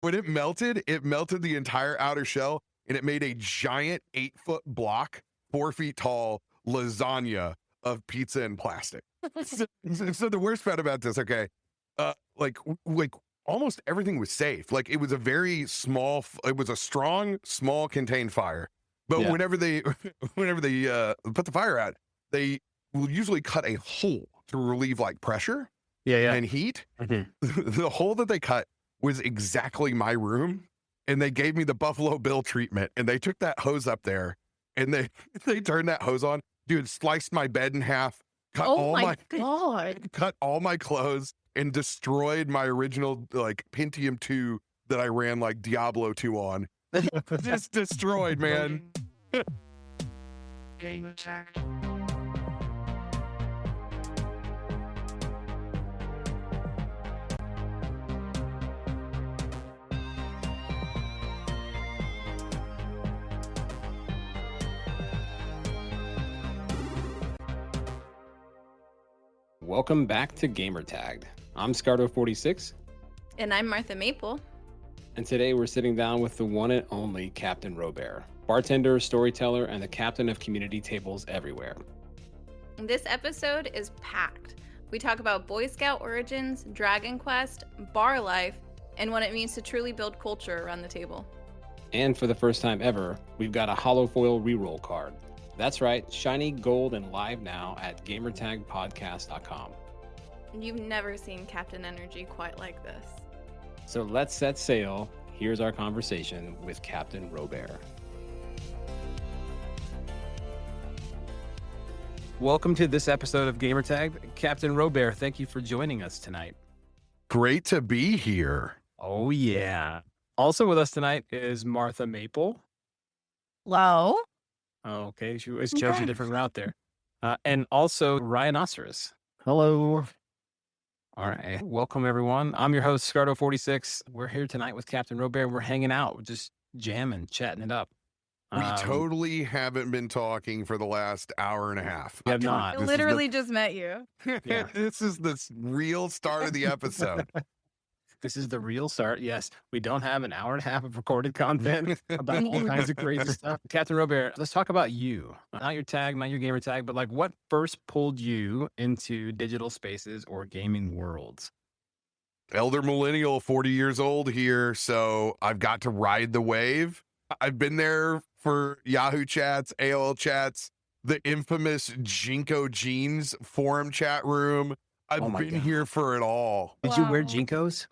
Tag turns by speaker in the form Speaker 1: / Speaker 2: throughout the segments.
Speaker 1: when it melted the entire outer shell, and it made a giant 8-foot block, 4 feet tall lasagna of pizza and plastic. So the worst part about this, okay, like almost everything was safe. Like, it was a very small, it was a strong, small contained fire. But
Speaker 2: Yeah.
Speaker 1: whenever they put the fire out, they will usually cut a hole to relieve like pressure and heat. The hole that they cut was exactly my room, and they gave me the Buffalo Bill treatment, and they took that hose up there and they turned that hose on. Dude, sliced my bed in half, cut cut all my clothes, and destroyed my original like Pentium 2 that I ran like Diablo 2 on. Just destroyed, man.
Speaker 3: Gamertagged.
Speaker 2: Welcome back to Gamertagged. I'm Scardo46.
Speaker 4: And I'm Martha Maple.
Speaker 2: And today we're sitting down with the one and only Captain RoBear, bartender, storyteller, and the captain of community tables everywhere.
Speaker 4: This episode is packed. We talk about Boy Scout origins, Dragon Quest, bar life, and what it means to truly build culture around the table.
Speaker 2: And for the first time ever, we've got a hollow foil reroll card. That's right, shiny gold and live now at gamertagpodcast.com.
Speaker 4: You've never seen Captain Energy quite like this.
Speaker 2: So let's set sail. Here's our conversation with Captain RoBear. Welcome to this episode of Gamertagged. Captain RoBear, thank you for joining us tonight.
Speaker 1: Great to be here.
Speaker 2: Oh, yeah. Also with us tonight is Martha Maple.
Speaker 5: Hello.
Speaker 2: Okay, she always chose a different route there. And also Rhinoceros.
Speaker 6: Hello.
Speaker 2: All right. Welcome, everyone. I'm your host, Scardo46. We're here tonight with Captain RoBear. We're hanging out. We're just jamming, chatting it up.
Speaker 1: We totally haven't been talking for the last hour and a half.
Speaker 2: We have not.
Speaker 5: I literally just met you.
Speaker 2: Yeah.
Speaker 1: This is the real start of the episode.
Speaker 2: This is the real start. Yes, we don't have an hour and a half of recorded content about all kinds of crazy stuff. Captain RoBear, let's talk about you. Not your tag, not your gamer tag, but like what first pulled you into digital spaces or gaming worlds?
Speaker 1: Elder millennial, 40 years old here, so I've got to ride the wave. I've been there for Yahoo chats, AOL chats, the infamous Jinko Jeans forum chat room. I've been here for it all.
Speaker 2: Did you wear Jinkos?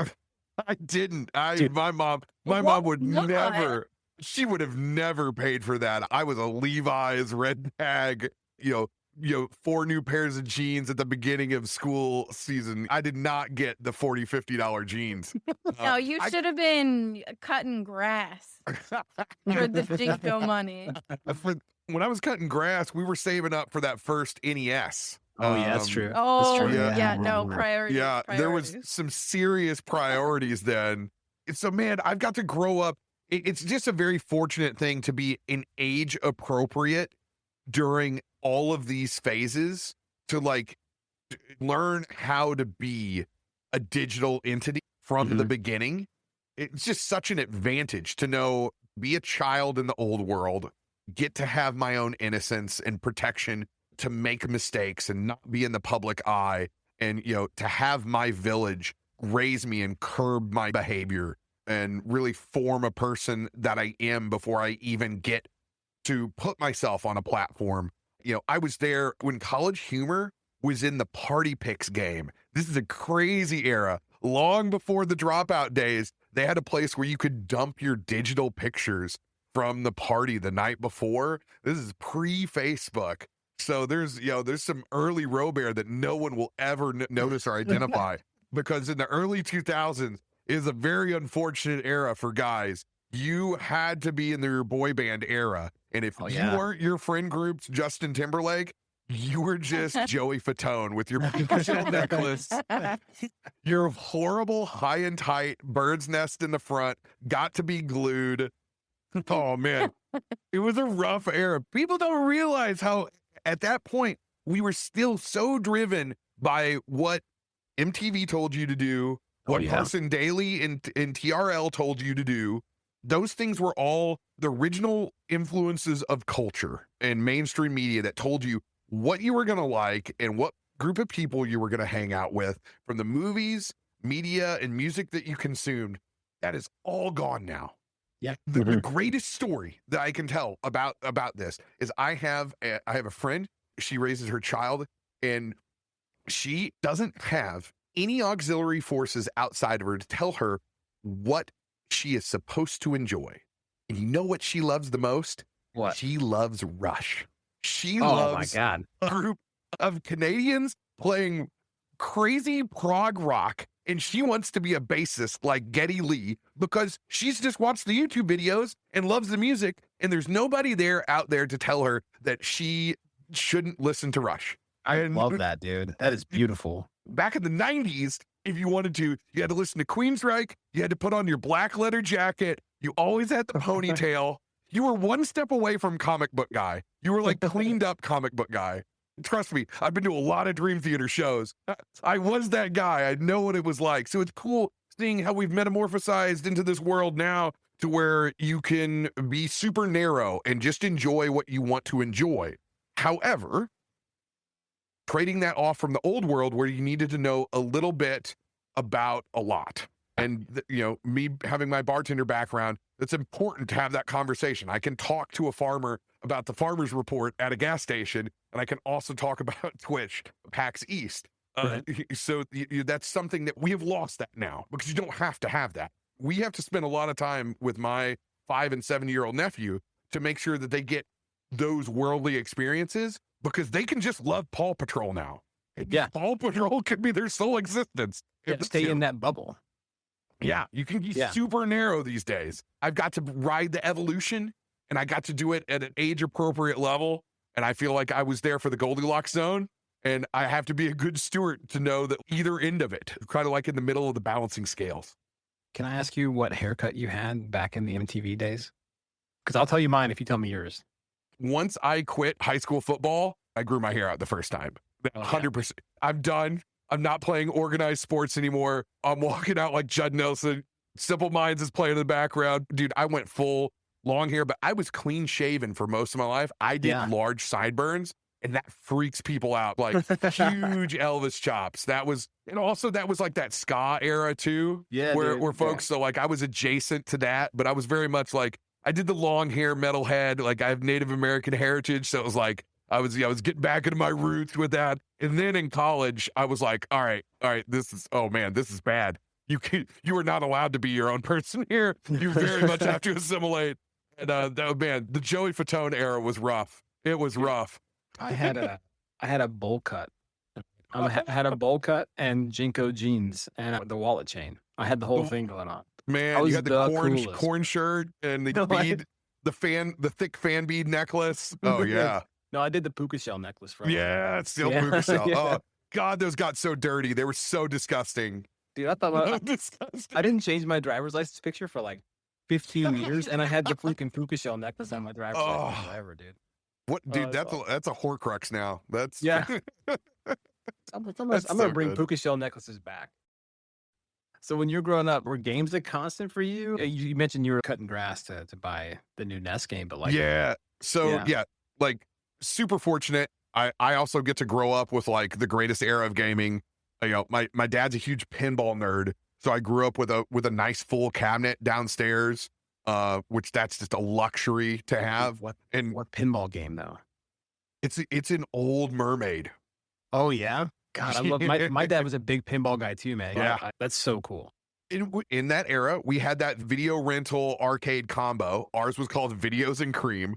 Speaker 1: I didn't.
Speaker 2: Dude.
Speaker 1: My mom would never. She would have never paid for that. I was a Levi's red tag, 4 new pairs of jeans at the beginning of school season. I did not get the $40, $50 jeans.
Speaker 5: No, you should have been cutting grass for the Jinko money.
Speaker 1: When I was cutting grass, we were saving up for that first NES.
Speaker 2: Oh, yeah, that's true.
Speaker 5: Oh,
Speaker 2: That's true.
Speaker 5: no, priorities.
Speaker 1: Yeah, there was
Speaker 5: priorities.
Speaker 1: some serious priorities then. So, man, I've got to grow up. It's just a very fortunate thing to be in age appropriate during all of these phases to like learn how to be a digital entity from the beginning. It's just such an advantage to know, be a child in the old world, get to have my own innocence and protection to make mistakes and not be in the public eye, and to have my village raise me and curb my behavior and really form a person that I am before I even get to put myself on a platform. I was there when College Humor was in the Party Picks game. This is a crazy era. Long before the Dropout days, they had a place where you could dump your digital pictures from the party the night before. This is pre-Facebook. So there's some early RoBear that no one will ever notice or identify, because in the early 2000s is a very unfortunate era for guys. You had to be in your boy band era. And if you weren't your friend group's Justin Timberlake, you were just Joey Fatone with your Pikachu necklace, your horrible high and tight bird's nest in the front, got to be glued. Oh, man. It was a rough era. People don't realize how at that point, we were still so driven by what MTV told you to do, what Carson Daly and TRL told you to do. Those things were all the original influences of culture and mainstream media that told you what you were going to like and what group of people you were going to hang out with, from the movies, media, and music that you consumed. That is all gone now.
Speaker 2: Yeah.
Speaker 1: The greatest story that I can tell about this is I have a friend. She raises her child, and she doesn't have any auxiliary forces outside of her to tell her what she is supposed to enjoy. And you know what she loves the most?
Speaker 2: What?
Speaker 1: She loves Rush. She
Speaker 2: Oh
Speaker 1: loves
Speaker 2: my God.
Speaker 1: a group of Canadians playing crazy prog rock, and she wants to be a bassist like Geddy Lee because she's just watched the YouTube videos and loves the music, and there's nobody out there to tell her that she shouldn't listen to Rush.
Speaker 2: I love that, dude. That is beautiful.
Speaker 1: Back in the 90s, if you wanted to, you had to listen to Queensryche, you had to put on your black leather jacket, you always had the ponytail. You were one step away from comic book guy. You were like cleaned up comic book guy. Trust me, I've been to a lot of Dream Theater shows. I was that guy. I know what it was like. So it's cool seeing how we've metamorphosized into this world now to where you can be super narrow and just enjoy what you want to enjoy. However, trading that off from the old world where you needed to know a little bit about a lot. And, me having my bartender background, it's important to have that conversation. I can talk to a farmer about the farmer's report at a gas station, and I can also talk about Twitch, PAX East.
Speaker 2: Right.
Speaker 1: So that's something that we have lost that now, because you don't have to have that. We have to spend a lot of time with my 5 and 7-year-old nephew to make sure that they get those worldly experiences, because they can just love Paw Patrol now.
Speaker 2: Yeah.
Speaker 1: Paw Patrol could be their sole existence.
Speaker 2: Yeah, stay in that bubble.
Speaker 1: Yeah, you can be super narrow these days. I've got to ride the evolution, and I got to do it at an age-appropriate level, and I feel like I was there for the Goldilocks zone, and I have to be a good steward to know that either end of it, kind of like in the middle of the balancing scales.
Speaker 2: Can I ask you what haircut you had back in the MTV days? Because I'll tell you mine if you tell me yours.
Speaker 1: Once I quit high school football, I grew my hair out the first time. 100%. I'm done. I'm not playing organized sports anymore. I'm walking out like Judd Nelson. Simple Minds is playing in the background. Dude, I went full long hair, but I was clean shaven for most of my life. I did large sideburns, and that freaks people out. Like huge Elvis chops. That was like that ska era too.
Speaker 2: Yeah.
Speaker 1: Where folks, so like I was adjacent to that, but I was very much like, I did the long hair metalhead. Like I have Native American heritage. So it was like, I was getting back into my roots with that. And then in college, I was like, all right, this is bad. You are not allowed to be your own person here. You very much have to assimilate. And the Joey Fatone era was rough. It was rough.
Speaker 2: I had a bowl cut. I had a bowl cut and Jinko jeans and the wallet chain. I had the whole thing going on.
Speaker 1: Man, you had the corn shirt and the bead, the thick fan bead necklace. Oh yeah.
Speaker 2: No, I did the puka shell necklace from
Speaker 1: Yeah, it's still puka shell. Oh God, those got so dirty. They were so disgusting.
Speaker 2: Dude, I thought I didn't change my driver's license picture for like 15 years, and I had the freaking puka shell necklace on my driver's license forever, dude.
Speaker 1: What, dude? That's a Horcrux now. That's
Speaker 2: I'm gonna bring puka shell necklaces back. So when you're growing up, were games a constant for you? You mentioned you were cutting grass to buy the new NES game, but like like super fortunate. I also get to grow up with like the greatest era of gaming. My dad's a huge pinball nerd, so I grew up with a nice full cabinet downstairs, which that's just a luxury to have. What pinball game though?
Speaker 1: It's an Old Mermaid.
Speaker 2: Oh yeah. God, I love my dad was a big pinball guy too, man.
Speaker 1: Yeah.
Speaker 2: That's so cool.
Speaker 1: In that era, we had that video rental arcade combo. Ours was called Videos and Cream,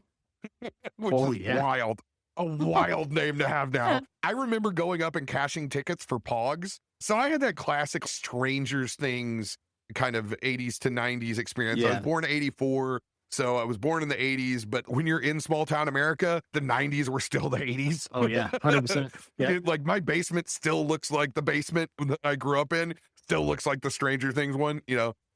Speaker 1: which is wild. A wild name to have now. I remember going up and cashing tickets for Pogs. So I had that classic Stranger Things kind of 80s to 90s experience. I was born in 84. So I was born in the 80s, but when you're in small town America, the 90s were still the 80s.
Speaker 2: Oh yeah, 100%. Yeah.
Speaker 1: Like my basement still looks like the basement that I grew up in, still looks like the Stranger Things one,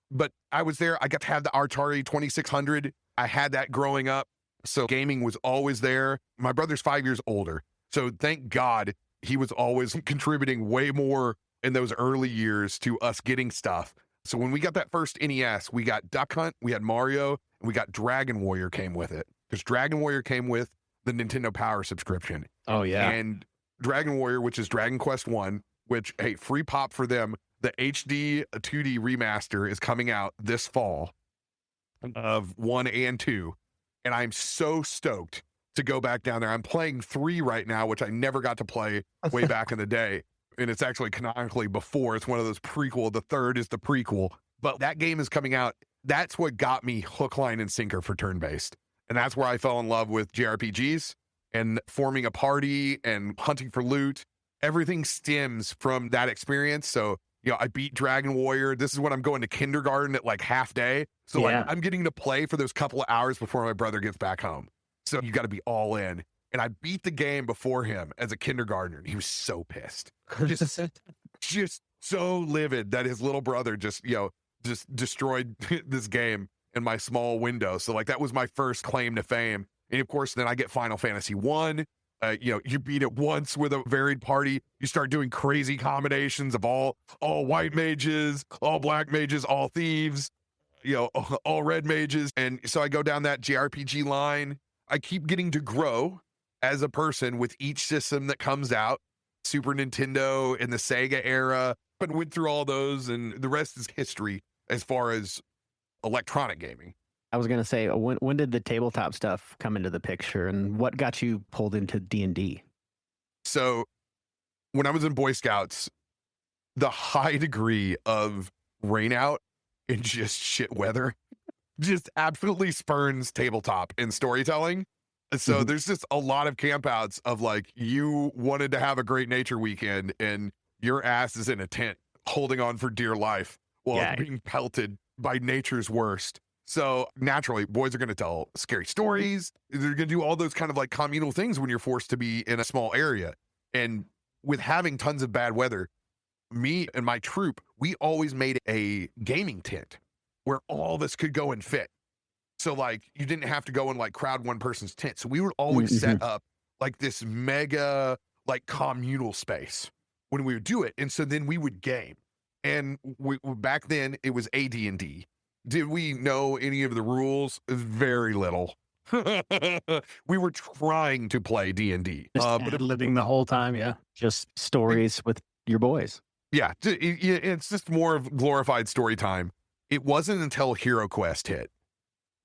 Speaker 1: but I was there. I got to have the Atari 2600. I had that growing up. So gaming was always there. My brother's 5 years older. So thank God he was always contributing way more in those early years to us getting stuff. So when we got that first NES, we got Duck Hunt, we had Mario, and we got Dragon Warrior came with it. Because Dragon Warrior came with the Nintendo Power subscription.
Speaker 2: Oh, yeah.
Speaker 1: And Dragon Warrior, which is Dragon Quest 1, which, hey, free pop for them. The HD 2D remaster is coming out this fall of 1 and 2. And I'm so stoked to go back down there. I'm playing 3 right now, which I never got to play way back in the day. And it's actually canonically before. It's one of those prequel. The 3rd is the prequel. But that game is coming out. That's what got me hook, line, and sinker for turn-based. And that's where I fell in love with JRPGs and forming a party and hunting for loot. Everything stems from that experience. So, I beat Dragon Warrior. This is when I'm going to kindergarten at like half day. So like I'm getting to play for those couple of hours before my brother gets back home. So you got to be all in. And I beat the game before him as a kindergartner. And he was so pissed. Just so livid that his little brother just destroyed this game in my small window. So like that was my first claim to fame. And of course, then I get Final Fantasy 1. You beat it once with a varied party. You start doing crazy combinations of all white mages, all black mages, all thieves, all red mages. And so I go down that JRPG line. I keep getting to grow as a person with each system that comes out. Super Nintendo and the Sega era, but went through all those, and the rest is history as far as electronic gaming.
Speaker 3: I was going to say, when did the tabletop stuff come into the picture, and what got you pulled into D&D?
Speaker 1: So when I was in Boy Scouts, the high degree of rainout and just shit weather just absolutely spurns tabletop and storytelling. So there's just a lot of campouts of like, you wanted to have a great nature weekend and your ass is in a tent holding on for dear life while being pelted by nature's worst. So naturally, boys are going to tell scary stories. They're going to do all those kind of like communal things when you're forced to be in a small area. And with having tons of bad weather, me and my troop, we always made a gaming tent where all of us could go and fit. So like you didn't have to go and like crowd one person's tent. So we would always set up like this mega like communal space when we would do it. And so then we would game. And we back then it was AD&D. Did we know any of the rules? Very little. We were trying to play D&D.
Speaker 2: But living the whole time,
Speaker 3: Just stories with your boys.
Speaker 1: Yeah, it's just more of glorified story time. It wasn't until HeroQuest hit.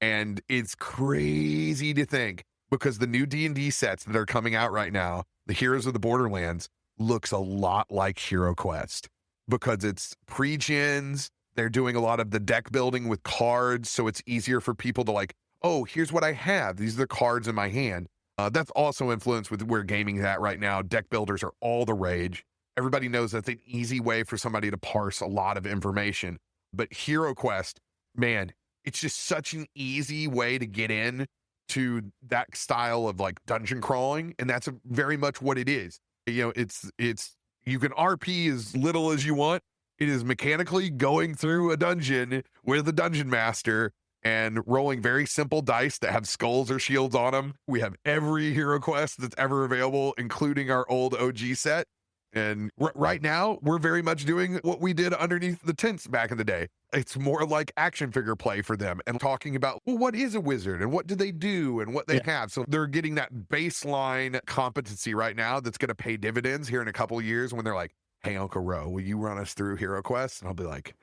Speaker 1: And it's crazy to think, because the new D&D sets that are coming out right now, the Heroes of the Borderlands, looks a lot like HeroQuest because it's pre-gens. They're doing a lot of the deck building with cards, so it's easier for people to like, oh, here's what I have. These are the cards in my hand. That's also influenced with where gaming is at right now. Deck builders are all the rage. Everybody knows that's an easy way for somebody to parse a lot of information. But HeroQuest, man, it's just such an easy way to get in to that style of like dungeon crawling. And that's very much what it is. It's you can RP as little as you want. It is mechanically going through a dungeon with a dungeon master and rolling very simple dice that have skulls or shields on them. We have every HeroQuest that's ever available, including our old OG set. And right now, we're very much doing what we did underneath the tents back in the day. It's more like action figure play for them and talking about, well, what is a wizard and what do they do and what they have. So they're getting that baseline competency right now that's going to pay dividends here in a couple of years when they're like, hey, Uncle Ro, will you run us through HeroQuest? And I'll be like,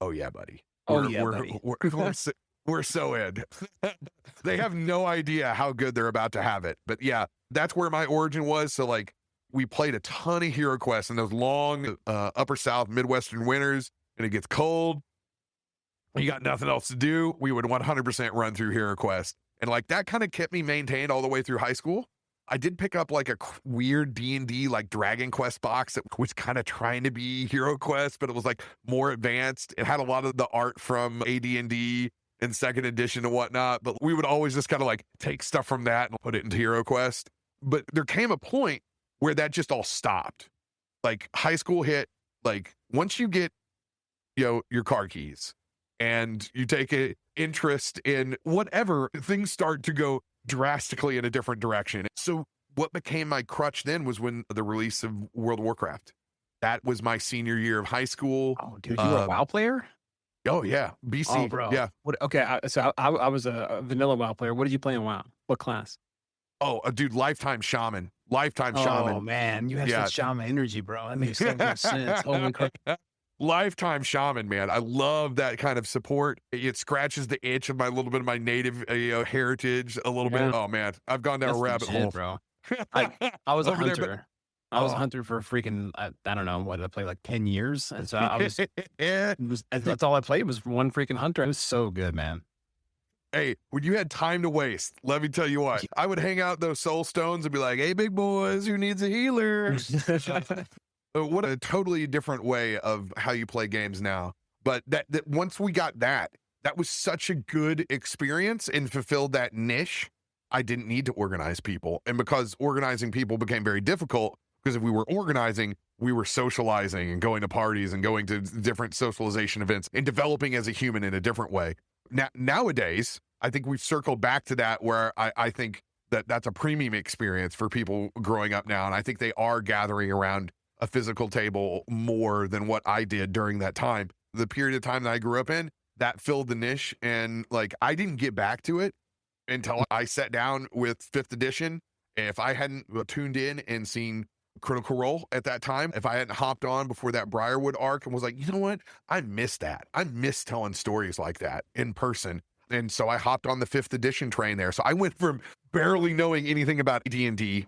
Speaker 1: oh, yeah, buddy. We're so in. They have no idea how good they're about to have it. But yeah, that's where my origin was. So like, we played a ton of HeroQuest in those long upper South Midwestern winters, and it gets cold. You got nothing else to do. We would 100% run through HeroQuest. And like that kind of kept me maintained all the way through high school. I did pick up like a weird D&D like Dragon Quest box that was kind of trying to be HeroQuest, but it was like more advanced. It had a lot of the art from AD&D and second edition and whatnot, but we would always just kind of like take stuff from that and put it into HeroQuest. But there came a point where that just all stopped. Like high school hit, like once you get, your car keys and you take an interest in whatever, things start to go drastically in a different direction. So what became my crutch then was when the release of World of Warcraft. That was my senior year of high school.
Speaker 2: Oh, dude, you were a WoW player?
Speaker 1: Oh yeah, BC.
Speaker 2: Oh, bro.
Speaker 1: Yeah.
Speaker 2: What? Okay, I was a vanilla WoW player. What did you play in WoW? What class?
Speaker 1: Oh, dude, lifetime shaman. Lifetime
Speaker 2: Oh
Speaker 1: shaman.
Speaker 2: man, you have
Speaker 1: Yeah.
Speaker 2: such shaman energy, bro. That makes so much sense. Holy crap!
Speaker 1: Lifetime shaman, man. I love that kind of support. It scratches the itch of my little bit of my native heritage a little
Speaker 2: Yeah.
Speaker 1: bit. Oh man, I've gone down
Speaker 2: That's
Speaker 1: a rabbit
Speaker 2: legit,
Speaker 1: hole,
Speaker 2: bro. I was a
Speaker 1: Over there,
Speaker 2: hunter.
Speaker 1: but-
Speaker 2: I was a
Speaker 1: Oh.
Speaker 2: hunter for freaking I don't know what did I play like 10 years, and so I was,
Speaker 1: Yeah.
Speaker 2: that's all I played was one freaking hunter. It was so good, man.
Speaker 1: Hey, when you had time to waste, let me tell you what, I would hang out those soul stones and be like, hey, big boys, who needs a healer? What a totally different way of how you play games now. But that once we got that was such a good experience and fulfilled that niche. I didn't need to organize people. And because organizing people became very difficult, because if we were organizing, we were socializing and going to parties and going to different socialization events and developing as a human in a different way. Nowadays, I think we've circled back to that where I think that's a premium experience for people growing up now. And I think they are gathering around a physical table more than what I did during that time. The period of time that I grew up in, that filled the niche. And like, I didn't get back to it until I sat down with 5th edition. If I hadn't tuned in and seen Critical Role at that time, if I hadn't hopped on before that Briarwood arc and was like, you know what? I miss that. I miss telling stories like that in person. And so I hopped on the 5th edition train there. So I went from barely knowing anything about D&D,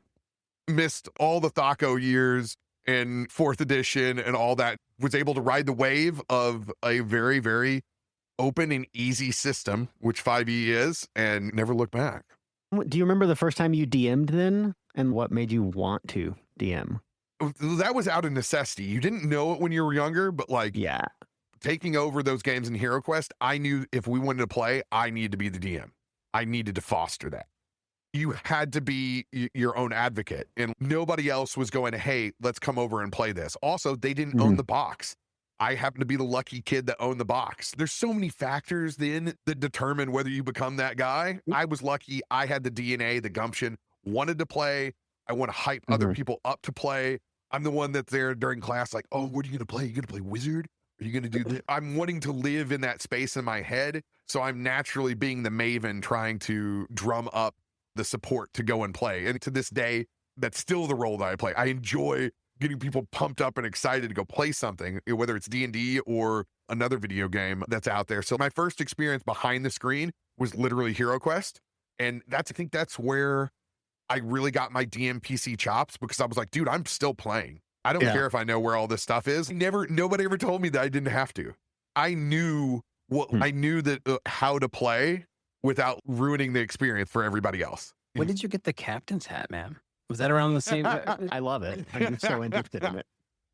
Speaker 1: missed all the Thaco years and 4th edition and all that, was able to ride the wave of a very, very open and easy system, which 5e is, and never look back.
Speaker 3: Do you remember the first time you DM'd then, and what made you want to DM?
Speaker 1: That was out of necessity. You didn't know it when you were younger, but like
Speaker 3: Yeah.
Speaker 1: taking over those games in HeroQuest, I knew if we wanted to play, I needed to be the DM. I needed to foster that. You had to be your own advocate, and nobody else was going, hey, let's come over and play this. Also, they didn't own the box. I happen to be the lucky kid that owned the box. There's so many factors then that determine whether you become that guy. I was lucky. I had the DNA, the gumption, wanted to play. I want to hype other people up to play. I'm the one that's there during class like, oh, what are you going to play? You going to play Wizard? Are you going to do this? I'm wanting to live in that space in my head. So I'm naturally being the maven trying to drum up the support to go and play. And to this day, that's still the role that I play. I enjoy getting people pumped up and excited to go play something, whether it's D&D or another video game that's out there. So my first experience behind the screen was literally HeroQuest. And I think that's where I really got my DMPC chops, because I was like, dude, I'm still playing. I don't care if I know where all this stuff is. Nobody ever told me that I didn't have to. I knew I knew that how to play without ruining the experience for everybody else.
Speaker 2: When did you get the captain's hat, man? Was that around the same?
Speaker 3: I love it. I'm so interested in it.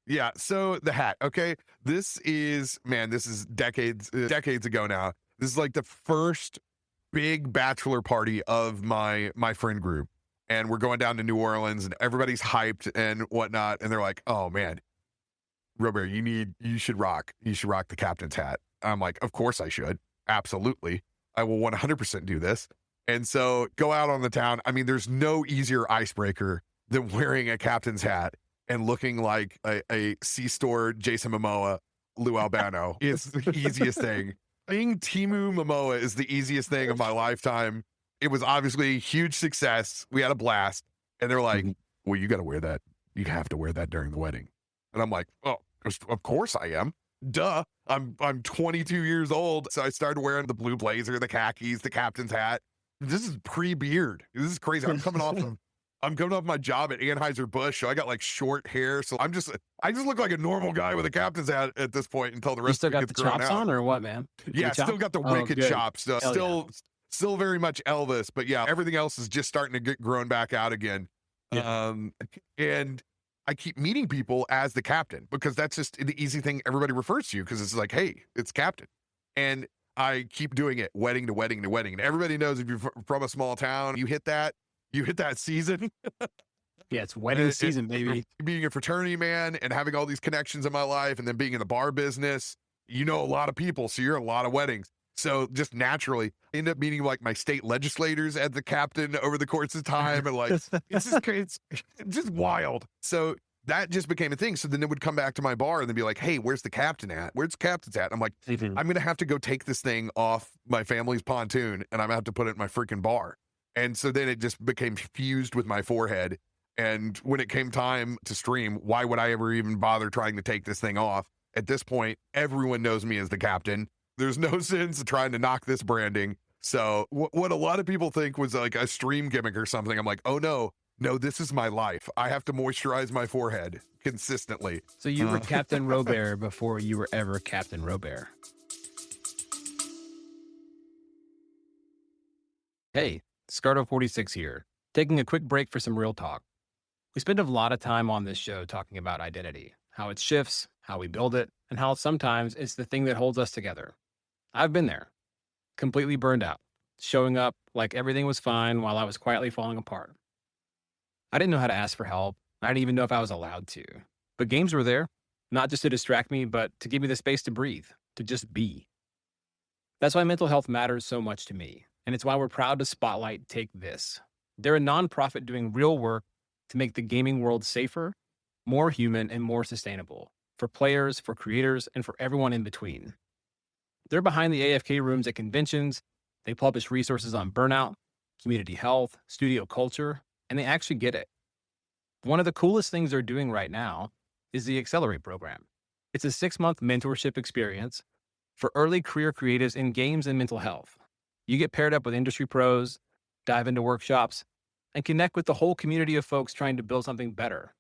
Speaker 1: Yeah. So the hat. Okay. This is decades ago now. This is like the first big bachelor party of my friend group. And we're going down to New Orleans and everybody's hyped and whatnot. And they're like, oh man, RoBear, you should rock the captain's hat. I'm like, of course I should. Absolutely. I will 100% do this. And so go out on the town. I mean, there's no easier icebreaker than wearing a captain's hat and looking like a C-store Jason Momoa, Lou Albano. It's the easiest thing. Being Timu Momoa is the easiest thing of my lifetime. It was obviously a huge success. We had a blast. And they're like, well, you got to wear that. You have to wear that during the wedding. And I'm like, oh, of course I am. Duh. I'm 22 years old. So I started wearing the blue blazer, the khakis, the captain's hat. This is pre-beard. This is crazy. I'm coming off my job at Anheuser-Busch, so I got like short hair. So I just look like a normal guy with a captain's hat at this point until the
Speaker 2: You
Speaker 1: rest
Speaker 2: still
Speaker 1: of it
Speaker 2: got
Speaker 1: gets
Speaker 2: the
Speaker 1: grown
Speaker 2: chops
Speaker 1: out.
Speaker 2: on, or what, man?
Speaker 1: Yeah,
Speaker 2: The chop?
Speaker 1: still got the
Speaker 2: Oh,
Speaker 1: wicked
Speaker 2: good.
Speaker 1: chops.
Speaker 2: Hell
Speaker 1: Still very much Elvis, but yeah, everything else is just starting to get grown back out again.
Speaker 2: Yeah.
Speaker 1: And I keep meeting people as the captain because that's just the easy thing everybody refers to you, because it's like, hey, it's captain. And I keep doing it wedding to wedding to wedding. And everybody knows if you're from a small town, you hit that season.
Speaker 2: Yeah, it's wedding season, baby.
Speaker 1: Being a fraternity man and having all these connections in my life and then being in the bar business, you know a lot of people, so you're at a lot of weddings. So just naturally I end up meeting like my state legislators as the captain over the course of time. And like, it's just wild. So that just became a thing. So then they would come back to my bar and they'd be like, hey, where's the captain at? Where's the captain's at? I'm like, I'm going to have to go take this thing off my family's pontoon and I'm going to have to put it in my freaking bar. And so then it just became fused with my forehead. And when it came time to stream, why would I ever even bother trying to take this thing off? At this point, everyone knows me as the captain. There's no sense in trying to knock this branding. So what a lot of people think was like a stream gimmick or something, I'm like, oh no, this is my life. I have to moisturize my forehead consistently.
Speaker 2: So you were Captain RoBear before you were ever Captain RoBear. Hey, Scardo46 here, taking a quick break for some real talk. We spend a lot of time on this show talking about identity, how it shifts, how we build it, and how sometimes it's the thing that holds us together. I've been there, completely burned out, showing up like everything was fine while I was quietly falling apart. I didn't know how to ask for help. I didn't even know if I was allowed to. But games were there, not just to distract me, but to give me the space to breathe, to just be. That's why mental health matters so much to me, and it's why we're proud to spotlight Take This. They're a nonprofit doing real work to make the gaming world safer, more human, and more sustainable for players, for creators, and for everyone in between. They're behind the AFK rooms at conventions. They publish resources on burnout, community health, studio culture, and they actually get it. One of the coolest things they're doing right now is the Accelerate program. It's a 6-month mentorship experience for early career creatives in games and mental health. You get paired up with industry pros, dive into workshops, and connect with the whole community of folks trying to build something better.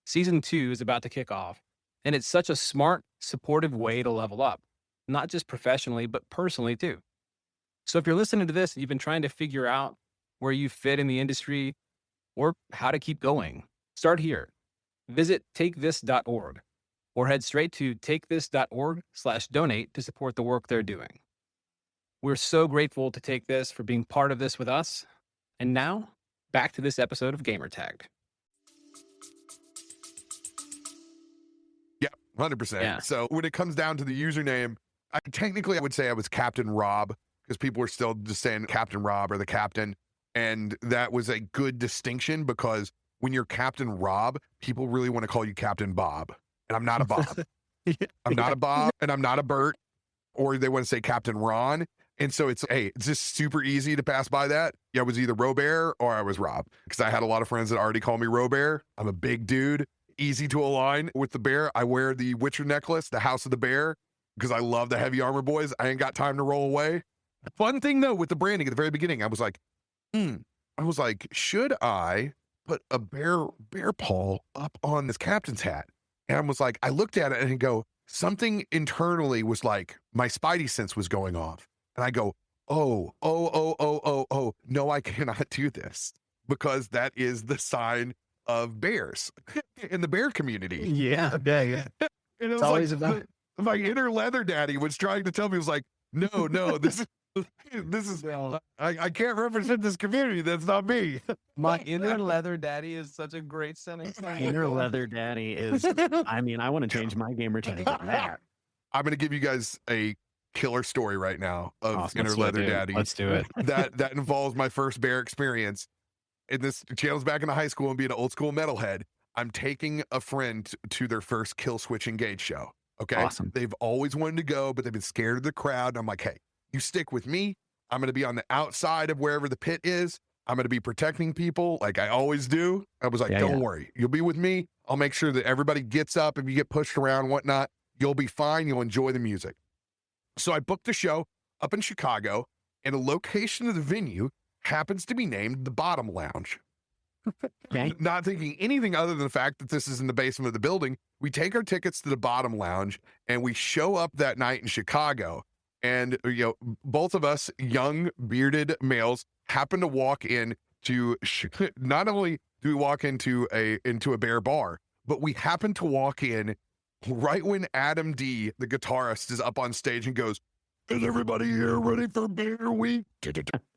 Speaker 2: Season 2 is about to kick off, and it's such a smart, supportive way to level up, not just professionally, but personally too. So if you're listening to this and you've been trying to figure out where you fit in the industry or how to keep going, start here. Visit takethis.org or head straight to takethis.org/donate to support the work they're doing. We're so grateful to Take This for being part of this with us. And now, back to this episode of Gamertagged.
Speaker 1: Yeah, 100%.
Speaker 2: Yeah.
Speaker 1: So when it comes down to the username, I would say I was Captain Rob, because people were still just saying Captain Rob or the captain. And that was a good distinction, because when you're Captain Rob, people really want to call you Captain Bob. And I'm not a Bob. I'm not a Bob, and I'm not a Bert. Or they want to say Captain Ron. And so it's just super easy to pass by that. Yeah, I was either RoBear or I was Rob, because I had a lot of friends that already call me RoBear. I'm a big dude, easy to align with the bear. I wear the Witcher necklace, the House of the Bear, because I love the heavy armor boys. I ain't got time to roll away. Fun thing though, with the branding at the very beginning, I was like, should I put a bear paw up on this captain's hat? And I was like, I looked at it and go, something internally was like, my spidey sense was going off. And I go, no, I cannot do this, because that is the sign of bears in the bear community.
Speaker 2: Yeah.
Speaker 1: And it was
Speaker 2: always
Speaker 1: like,
Speaker 2: about-
Speaker 1: my inner leather daddy was trying to tell me, was like, no, this is, I can't represent this community. That's not me.
Speaker 2: My inner leather daddy is such a great sentence.
Speaker 3: Inner leather daddy is, I mean, I want to change my gamer tag to that.
Speaker 1: I'm going to give you guys a killer story right now of
Speaker 3: Awesome.
Speaker 1: inner leather daddy.
Speaker 2: Let's do it.
Speaker 1: that involves my first bear experience. And this channel's back into high school and being an old school metalhead. I'm taking a friend to their first Kill Switch Engage show. Okay.
Speaker 3: Awesome.
Speaker 1: They've always wanted to go, but they've been scared of the crowd. And I'm like, hey, you stick with me. I'm going to be on the outside of wherever the pit is. I'm going to be protecting people like I always do. I was like, don't worry. You'll be with me. I'll make sure that everybody gets up. If you get pushed around, whatnot, you'll be fine. You'll enjoy the music. So I booked a show up in Chicago, and the location of the venue happens to be named the Bottom Lounge.
Speaker 3: Okay.
Speaker 1: Not thinking anything other than the fact that this is in the basement of the building. We take our tickets to the Bottom Lounge, and we show up that night in Chicago. And, both of us young bearded males happen to walk in to, not only do we walk into a bear bar, but we happen to walk in right when Adam D, the guitarist, is up on stage and goes, "Is everybody here ready for Bear Week?"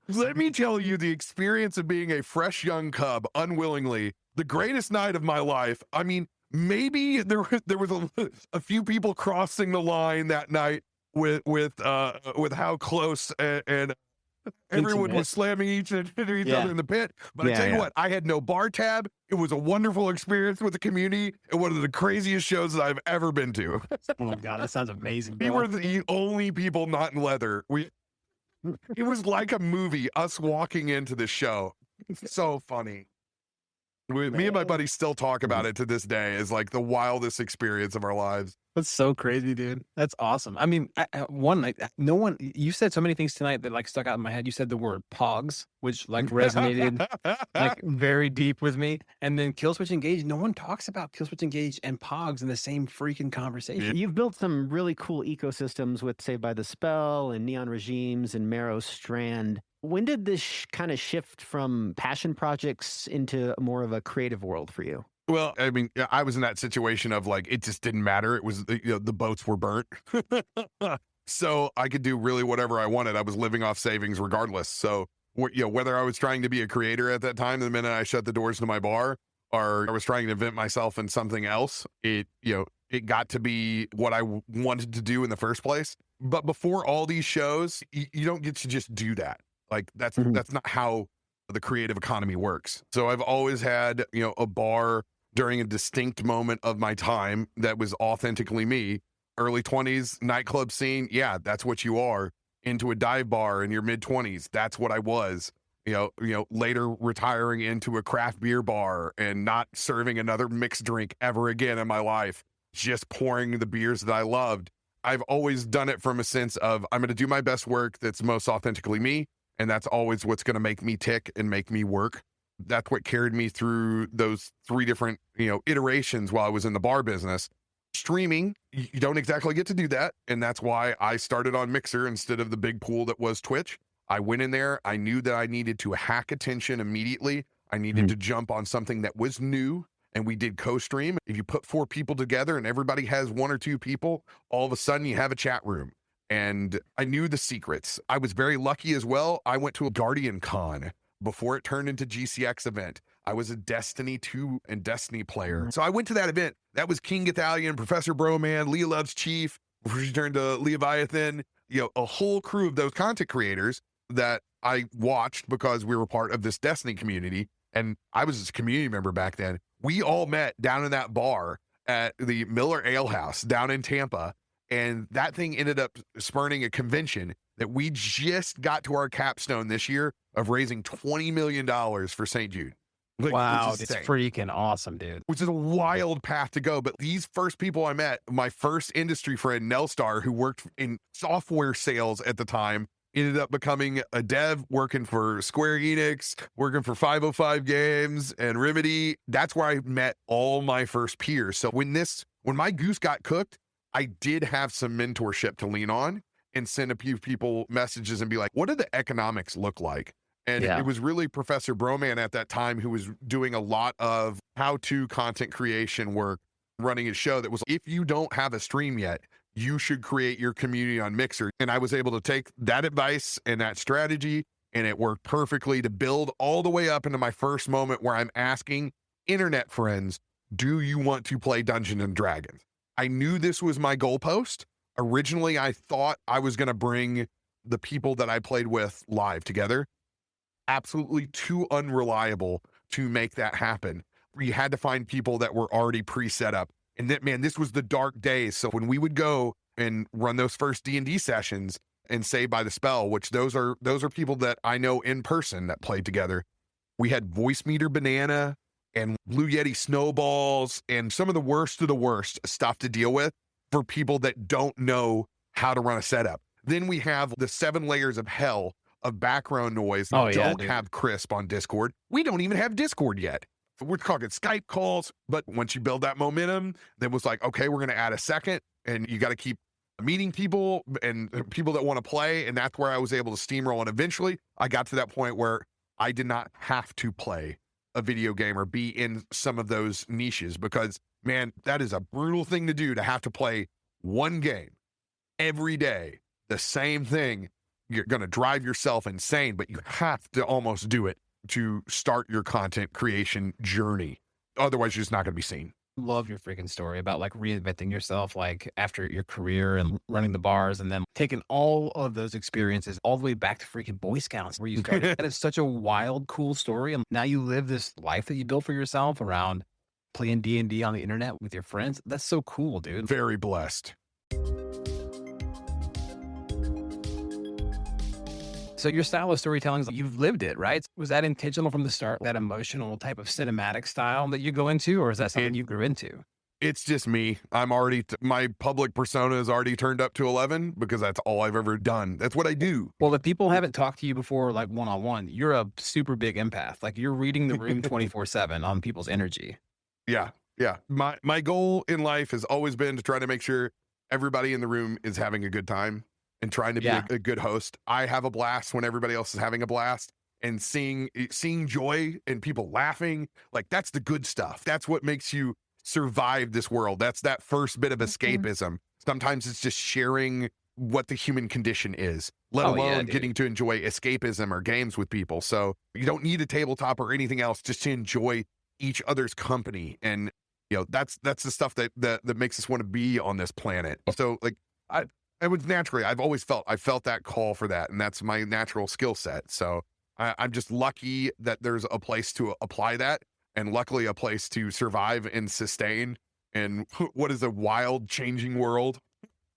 Speaker 1: Let me tell you the experience of being a fresh young cub, unwillingly, the greatest night of my life. I mean, maybe there was a few people crossing the line that night with how close and Everyone
Speaker 2: Intimate.
Speaker 1: was slamming each other in the pit. But I
Speaker 3: Yeah,
Speaker 1: tell you
Speaker 3: yeah.
Speaker 1: what, I had no bar tab. It was a wonderful experience with the community and one of the craziest shows that I've ever been to.
Speaker 2: Oh my God, that sounds amazing.
Speaker 1: We
Speaker 2: Bill.
Speaker 1: were the only people not in leather. It was like a movie, us walking into the show. It's so funny. Me and my buddy still talk about it to this day as like the wildest experience of our lives.
Speaker 2: That's so crazy, dude. That's awesome. I mean, one night, no one, you said so many things tonight that like stuck out in my head. You said the word pogs, which like resonated like very deep with me. And then Kill Switch Engage. No one talks about Kill Switch Engage and pogs in the same freaking conversation.
Speaker 3: You've built some really cool ecosystems with Saved by the Spell and Neon Regimes and Marrow Strand. When did this kind of shift from passion projects into more of a creative world for you?
Speaker 1: Well, I mean, I was in that situation of like, it just didn't matter. It was, the boats were burnt. So I could do really whatever I wanted. I was living off savings regardless. So, whether I was trying to be a creator at that time, the minute I shut the doors to my bar, or I was trying to invent myself in something else, it got to be what I wanted to do in the first place. But before all these shows, you don't get to just do that. Like that's not how the creative economy works. So I've always had, a bar during a distinct moment of my time that was authentically me. Early 20s nightclub scene, yeah, that's what you are. Into a dive bar in your mid 20s, that's what I was. Later retiring into a craft beer bar and not serving another mixed drink ever again in my life, just pouring the beers that I loved. I've always done it from a sense of I'm going to do my best work that's most authentically me. And that's always what's going to make me tick and make me work. That's what carried me through those 3 different, iterations while I was in the bar business. Streaming, you don't exactly get to do that. And that's why I started on Mixer instead of the big pool that was Twitch. I went in there. I knew that I needed to hack attention immediately. I needed to jump on something that was new. And we did co-stream. If you put 4 people together and everybody has 1 or 2 people, all of a sudden you have a chat room. And I knew the secrets. I was very lucky as well. I went to a Guardian Con before it turned into GCX event. I was a Destiny 2 and Destiny player. So I went to that event. That was King Gathalion, Professor Broman, Leah Loves Chief, before she turned to Leviathan, a whole crew of those content creators that I watched because we were part of this Destiny community. And I was a community member back then. We all met down in that bar at the Miller Ale House down in Tampa. And that thing ended up spurning a convention that we just got to our capstone this year of raising $20 million for St. Jude.
Speaker 2: Wow, it's freaking awesome, dude.
Speaker 1: Which is a wild path to go. But these first people I met, my first industry friend, Nelstar, who worked in software sales at the time, ended up becoming a dev, working for Square Enix, working for 505 Games and Remedy. That's where I met all my first peers. So when my goose got cooked, I did have some mentorship to lean on and send a few people messages and be like, what do the economics look like? And it was really Professor Broman at that time who was doing a lot of how-to content creation work, running his show that was, if you don't have a stream yet, you should create your community on Mixer. And I was able to take that advice and that strategy, and it worked perfectly to build all the way up into my first moment where I'm asking internet friends, do you want to play Dungeons and Dragons? I knew this was my goalpost. Originally, I thought I was going to bring the people that I played with live together. Absolutely too unreliable to make that happen. You had to find people that were already pre-set up. And that, man, this was the dark days. So when we would go and run those first D&D sessions and Saved by the Spell, which those are people that I know in person that played together. We had Voice Meter Banana and Blue Yeti Snowballs and some of the worst of the worst stuff to deal with for people that don't know how to run a setup. Then we have the 7 layers of hell of background noise that don't have crisp on Discord. We don't even have Discord yet. We're talking Skype calls, but once you build that momentum, then it was like, okay, we're going to add a second, and you got to keep meeting people and people that want to play. And that's where I was able to steamroll. And eventually I got to that point where I did not have to play a video game or be in some of those niches, because man, that is a brutal thing to do, to have to play one game every day, the same thing. You're going to drive yourself insane, but you have to almost do it to start your content creation journey. Otherwise, you're just not going to be seen.
Speaker 2: Love your freaking story about like reinventing yourself, like after your career and running the bars and then taking all of those experiences all the way back to freaking Boy Scouts where you started. That is such a wild, cool story. And now you live this life that you built for yourself around playing D&D on the internet with your friends. That's so cool, dude.
Speaker 1: Very blessed.
Speaker 2: So your style of storytelling, you've lived it, right? Was that intentional from the start, that emotional type of cinematic style that you go into, or is that something you grew into?
Speaker 1: It's just me. I'm already, my public persona is already turned up to 11 because that's all I've ever done. That's what I do.
Speaker 2: Well, if people haven't talked to you before, like one-on-one, you're a super big empath. Like you're reading the room 24/7 on people's energy.
Speaker 1: Yeah. Yeah. My goal in life has always been to try to make sure everybody in the room is having a good time and trying to be a good host. I have a blast when everybody else is having a blast, and seeing joy and people laughing. Like that's the good stuff. That's what makes you survive this world. That's that first bit of escapism. Sometimes it's just sharing what the human condition is, let alone getting to enjoy escapism or games with people. So you don't need a tabletop or anything else just to enjoy each other's company. And that's the stuff that makes us want to be on this planet. So like I would naturally, I felt that call for that, and that's my natural skill set. So I'm just lucky that there's a place to apply that, and luckily a place to survive and sustain in what is a wild, changing world.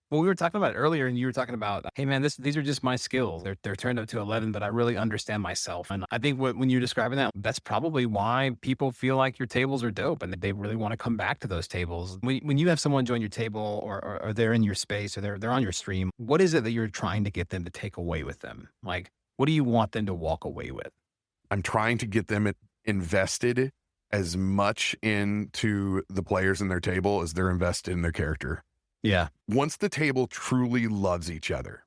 Speaker 2: Well, we were talking about it earlier, and you were talking about, hey man, these are just my skills. They're turned up to 11, but I really understand myself. And I think when you're describing that, that's probably why people feel like your tables are dope and that they really want to come back to those tables. When you have someone join your table or they're in your space or they're on your stream, what is it that you're trying to get them to take away with them? Like, what do you want them to walk away with?
Speaker 1: I'm trying to get them invested as much into the players in their table as they're invested in their character.
Speaker 2: Yeah.
Speaker 1: Once the table truly loves each other,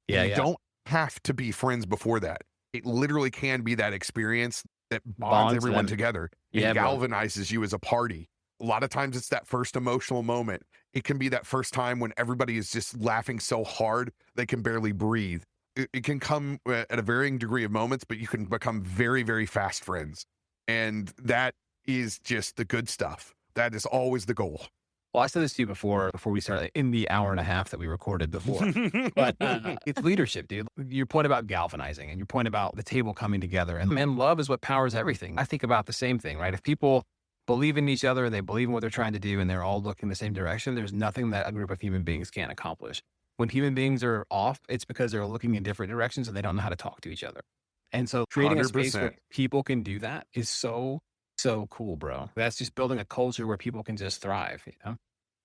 Speaker 1: you don't have to be friends before that. It literally can be that experience that bonds everyone together. It galvanizes you as a party. A lot of times it's that first emotional moment. It can be that first time when everybody is just laughing so hard they can barely breathe. It can come at a varying degree of moments, but you can become very, very fast friends. And that is just the good stuff. That is always the goal.
Speaker 2: Well, I said this to you before we started, in the hour and a half that we recorded before, but it's leadership, dude. Your point about galvanizing and your point about the table coming together, and love is what powers everything. I think about the same thing, right? If people believe in each other, they believe in what they're trying to do, and they're all looking the same direction, there's nothing that a group of human beings can't accomplish. When human beings are off, it's because they're looking in different directions and they don't know how to talk to each other. And so creating 100%. A space where people can do that is so cool, bro. That's just building a culture where people can just thrive, you know?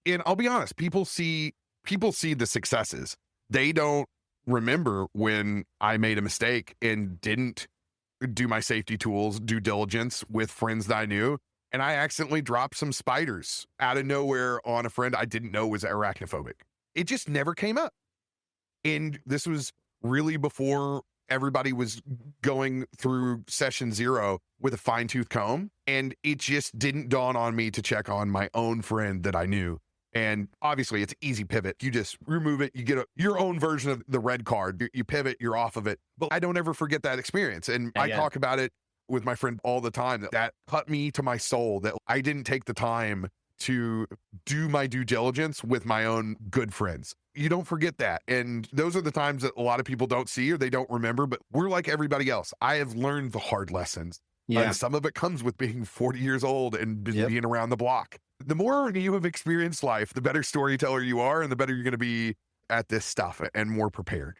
Speaker 1: And I'll be honest, people see the successes. They don't remember when I made a mistake and didn't do my safety tools, due diligence with friends that I knew. And I accidentally dropped some spiders out of nowhere on a friend I didn't know was arachnophobic. It just never came up. And this was really before everybody was going through session 0 with a fine-tooth comb. And it just didn't dawn on me to check on my own friend that I knew. And obviously it's easy pivot. You just remove it. You get your own version of the red card. You pivot, you're off of it. But I don't ever forget that experience. And I talk about it with my friend all the time. That cut me to my soul, that I didn't take the time to do my due diligence with my own good friends. You don't forget that. And those are the times that a lot of people don't see or they don't remember, but we're like everybody else. I have learned the hard lessons. Yeah. And some of it comes with being 40 years old and being around the block. The more you have experienced life, the better storyteller you are and the better you're going to be at this stuff and more prepared.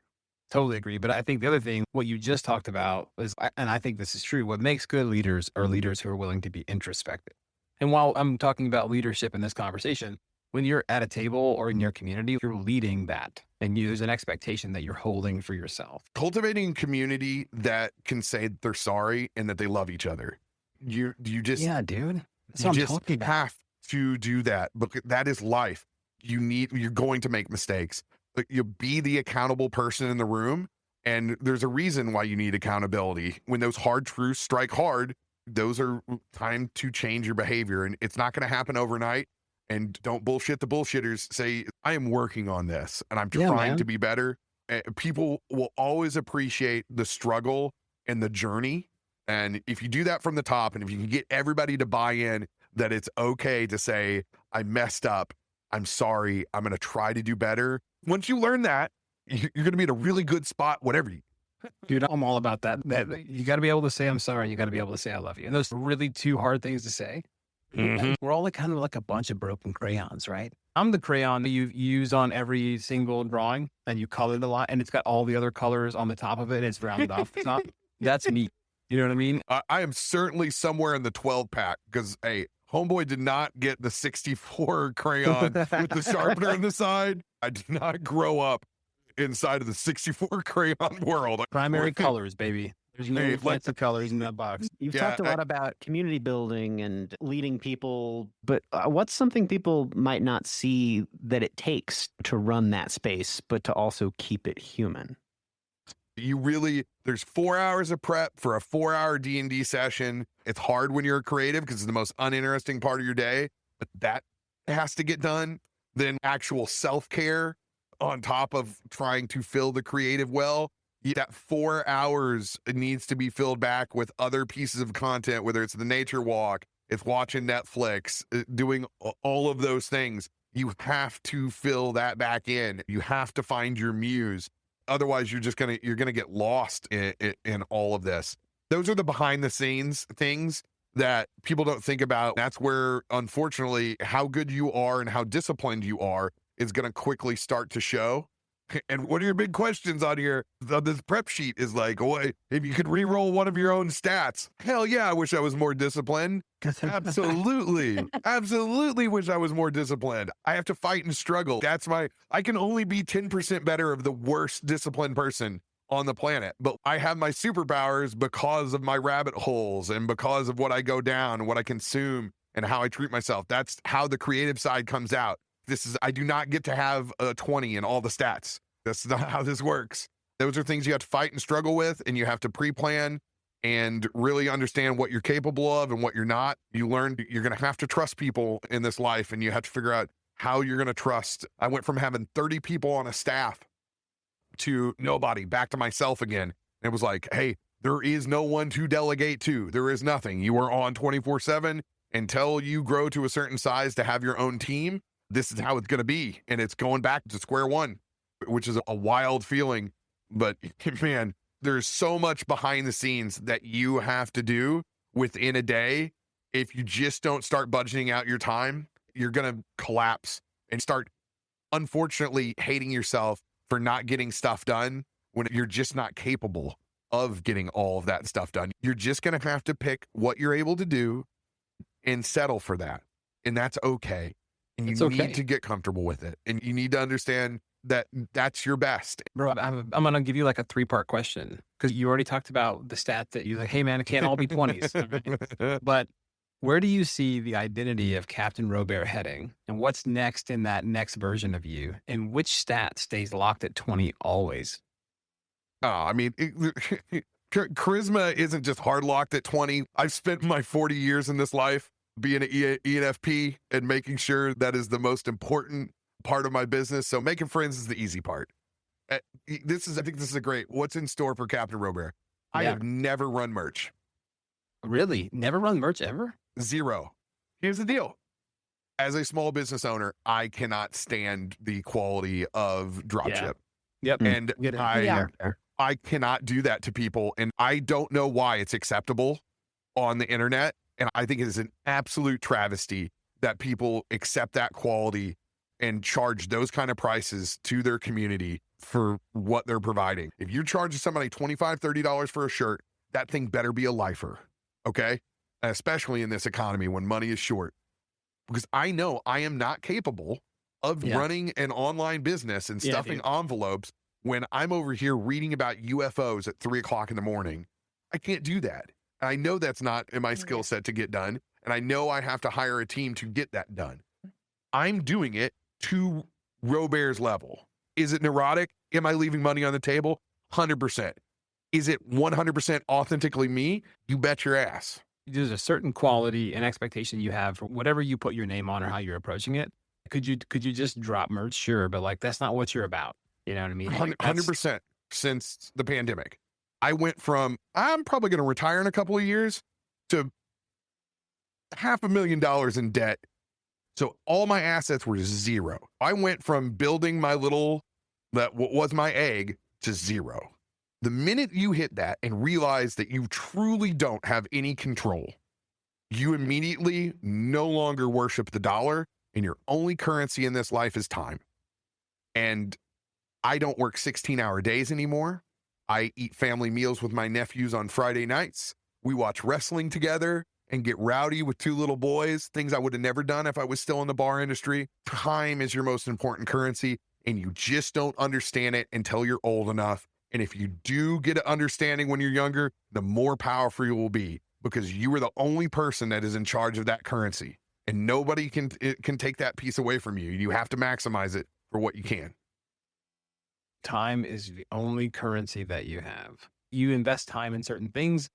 Speaker 2: Totally agree. But I think the other thing, what you just talked about is, and I think this is true, what makes good leaders are leaders who are willing to be introspective. And while I'm talking about leadership in this conversation, when you're at a table or in your community, you're leading that. And there's an expectation that you're holding for yourself.
Speaker 1: Cultivating a community that can say they're sorry and that they love each other. You just...
Speaker 2: Yeah, dude.
Speaker 1: That's what I'm talking about. Have to do that. But that is life. You're going to make mistakes. You be the accountable person in the room. And there's a reason why you need accountability. When those hard truths strike hard, those are time to change your behavior. And it's not going to happen overnight. And don't bullshit the bullshitters. Say, I am working on this and I'm trying to be better. People will always appreciate the struggle and the journey. And if you do that from the top, and if you can get everybody to buy in, that it's okay to say, I messed up. I'm sorry. I'm going to try to do better. Once you learn that, you're going to be in a really good spot, whatever you.
Speaker 2: Dude, I'm all about that. You got to be able to say I'm sorry. You got to be able to say I love you. And those are really two hard things to say. We're all kind of like a bunch of broken crayons, right? I'm the crayon that you use on every single drawing, and you colored a lot, and it's got all the other colors on the top of it. It's rounded off the top. That's me. You know what I mean?
Speaker 1: I am certainly somewhere in the 12 pack because, hey, homeboy did not get the 64 crayon with the sharpener on the side. I did not grow up inside of the 64 crayon world.
Speaker 2: Primary colors, baby. There's no
Speaker 1: Hey,
Speaker 2: fancy colors in that box.
Speaker 3: You've
Speaker 1: Yeah,
Speaker 3: talked a lot about community building and leading people, but what's something people might not see that it takes to run that space, but to also keep it human?
Speaker 1: There's 4 hours of prep for a 4-hour D&D session. It's hard when you're a creative because it's the most uninteresting part of your day, but that has to get done. Then actual self-care on top of trying to fill the creative well. That 4 hours needs to be filled back with other pieces of content, whether it's the nature walk, it's watching Netflix, doing all of those things. You have to fill that back in. You have to find your muse. Otherwise, you're gonna get lost in all of this. Those are the behind the scenes things that people don't think about. That's where, unfortunately, how good you are and how disciplined you are is going to quickly start to show. And one of your big questions on here, on this prep sheet is like, oh, if you could re-roll one of your own stats. Hell yeah, I wish I was more disciplined. Absolutely. Absolutely wish I was more disciplined. I have to fight and struggle. I can only be 10% better of the worst disciplined person on the planet. But I have my superpowers because of my rabbit holes and because of what I go down and what I consume and how I treat myself. That's how the creative side comes out. I do not get to have a 20 in all the stats. That's not how this works. Those are things you have to fight and struggle with, and you have to pre-plan and really understand what you're capable of and what you're not. You learn you're going to have to trust people in this life, and you have to figure out how you're going to trust. I went from having 30 people on a staff to nobody, back to myself again. It was like, hey, there is no one to delegate to. There is nothing. You are on 24/7 until you grow to a certain size to have your own team. This is how it's going to be. And it's going back to square one, which is a wild feeling. But man, there's so much behind the scenes that you have to do within a day. If you just don't start budgeting out your time, you're going to collapse and start, unfortunately, hating yourself for not getting stuff done when you're just not capable of getting all of that stuff done. You're just going to have to pick what you're able to do and settle for that. And that's okay. And you need to get comfortable with it. And you need to understand that that's your best.
Speaker 2: Bro, I'm going to give you like a 3-part question because you already talked about the stat that you're like, hey man, it can't all be 20s. But where do you see the identity of Captain RoBear heading? And what's next in that next version of you? And which stat stays locked at 20 always?
Speaker 1: Oh, I mean, charisma isn't just hard locked at 20. I've spent my 40 years in this life being an ENFP and making sure that is the most important part of my business. So making friends is the easy part. I think this is a great, what's in store for Captain RoBear? I have never run merch.
Speaker 2: Really? Never run merch ever?
Speaker 1: 0. Here's the deal. As a small business owner, I cannot stand the quality of dropship.
Speaker 2: Yep.
Speaker 1: And I cannot do that to people. And I don't know why it's acceptable on the internet. And I think it is an absolute travesty that people accept that quality and charge those kind of prices to their community for what they're providing. If you're charging somebody $25, $30 for a shirt, that thing better be a lifer, okay? Especially in this economy when money is short. Because I know I am not capable of running an online business and stuffing envelopes when I'm over here reading about UFOs at 3 o'clock in the morning. I can't do that. I know that's not in my skill set to get done. And I know I have to hire a team to get that done. I'm doing it to RoBear's level. Is it neurotic? Am I leaving money on the table? 100%. Is it 100% authentically me? You bet your ass.
Speaker 2: There's a certain quality and expectation you have for whatever you put your name on or how you're approaching it. Could you just drop merch? Sure. But like, that's not what you're about. You know what I mean?
Speaker 1: 100% since the pandemic. I went from, I'm probably going to retire in a couple of years to $500,000 in debt. So all my assets were zero. I went from building my little, what was my egg, to zero. The minute you hit that and realize that you truly don't have any control, you immediately no longer worship the dollar, and your only currency in this life is time. And I don't work 16-hour days anymore. I eat family meals with my nephews on Friday nights. We watch wrestling together and get rowdy with two little boys, things I would have never done if I was still in the bar industry. Time is your most important currency, and you just don't understand it until you're old enough. And if you do get an understanding when you're younger, the more powerful you will be, because you are the only person that is in charge of that currency, and nobody can take that piece away from you. You have to maximize it for what you can.
Speaker 2: Time is the only currency that you have. You invest time in certain things,